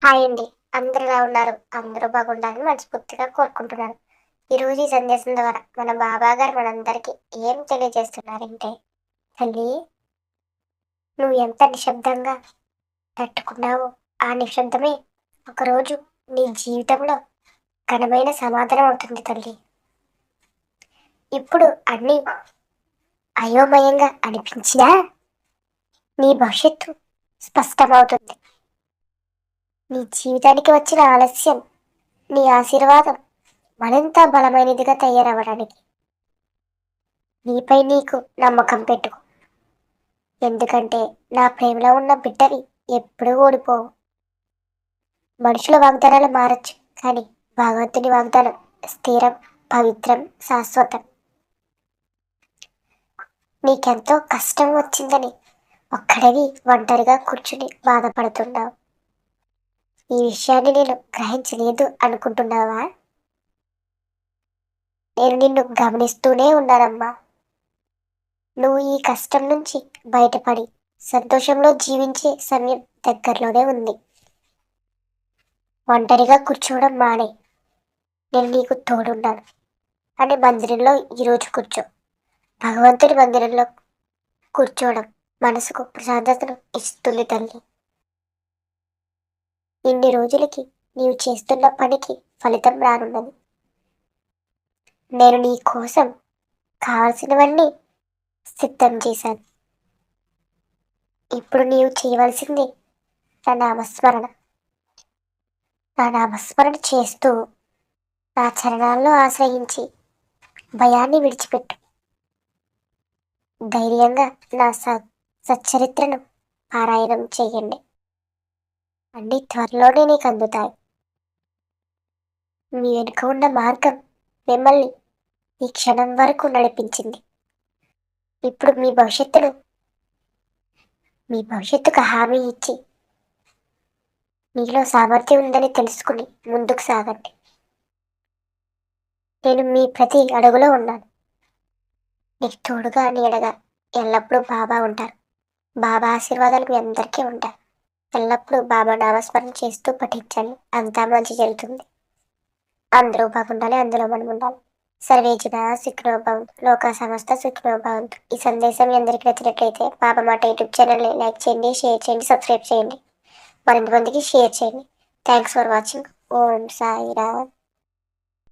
Hi అండి. అందరూ ఎలా ఉన్నారు? అందరూ బాగుండాలని మనస్ఫూర్తిగా కోరుకుంటున్నాను. ఈరోజు ఈ సందేశం ద్వారా మన బాబాగారు మనందరికీ ఏం తెలియజేస్తున్నారంటే, తల్లి, నువ్వు ఎంత నిశ్శబ్దంగా తట్టుకున్నావో, ఆ నిశ్శబ్దమే ఒకరోజు నీ జీవితంలో ఘనమైన సమాధానం అవుతుంది తల్లి. ఇప్పుడు అన్నీ అయోమయంగా అనిపించినా నీ భవిష్యత్తు స్పష్టమవుతుంది. నీ జీవితానికి వచ్చిన ఆలస్యం నీ ఆశీర్వాదం మరింత బలమైనదిగా తయారవ్వడానికి. నీపై నీకు నమ్మకం పెట్టుకో. ఎందుకంటే నా ప్రేమలో ఉన్న బిడ్డవి ఎప్పుడూ ఓడిపోవు. మనుషుల వాగ్దానాలు మారచ్చు, కానీ భగవంతుని వాగ్దానం స్థిరం, పవిత్రం, శాశ్వతం. నీకెంతో కష్టం వచ్చిందని ఒక్కడివి ఒంటరిగా కూర్చుని బాధపడుతున్నావు. ఈ విషయాన్ని నేను గ్రహించలేదు అనుకుంటున్నావా? నేను నిన్ను గమనిస్తూనే ఉన్నానమ్మా. నువ్వు ఈ కష్టం నుంచి బయటపడి సంతోషంలో జీవించే సమయం దగ్గరలోనే ఉంది. ఒంటరిగా కూర్చోవడం మానే. నేను నీకు తోడున్నాను అని మందిరంలో ఈరోజు కూర్చో. భగవంతుడి మందిరంలో కూర్చోవడం మనసుకు ప్రశాంతతను ఇస్తుంది తల్లి. ఇన్ని రోజులకి నీవు చేస్తున్న పనికి ఫలితం రానున్నది. నేను నీ కోసం కావలసినవన్నీ సిద్ధం చేశాను. ఇప్పుడు నీవు చేయవలసింది నా నామస్మరణ. నా నామస్మరణ చేస్తూ నా చరణాల్లో ఆశ్రయించి భయాన్ని విడిచిపెట్టు. ధైర్యంగా నా సచ్చరిత్రను పారాయణం చేయండి. అన్నీ త్వరలోనే నీకు అందుతాయి. మీ వెనుక ఉన్న మార్గం మిమ్మల్ని ఈ క్షణం వరకు నడిపించింది. ఇప్పుడు మీ భవిష్యత్తుకు హామీ ఇచ్చి నీలో సామర్థ్యం ఉందని తెలుసుకుని ముందుకు సాగండి. నేను మీ ప్రతి అడుగులో ఉన్నాను. నీకు తోడుగా నీడగా ఎల్లప్పుడూ బాబా ఉంటారు. బాబా ఆశీర్వాదాలు మీ అందరికీ ఉంటాయి. ఎల్లప్పుడూ బాబా నామస్మరణ చేస్తూ పఠించండి. అంతా మంచి జరుగుతుంది. అందరూ బాగుండాలి, అందులో మనం ఉండాలి. సర్వే జనా సుఖినో భవంతు, లోకా సమస్త సుఖినో భవంతు. ఈ సందేశం మీ అందరికీ నచ్చినట్లయితే బాబా మాట యూట్యూబ్ ఛానల్ని లైక్ చేయండి, షేర్ చేయండి, సబ్స్క్రైబ్ చేయండి, మరింత మందికి షేర్ చేయండి. Thanks for watching. Om Sairam.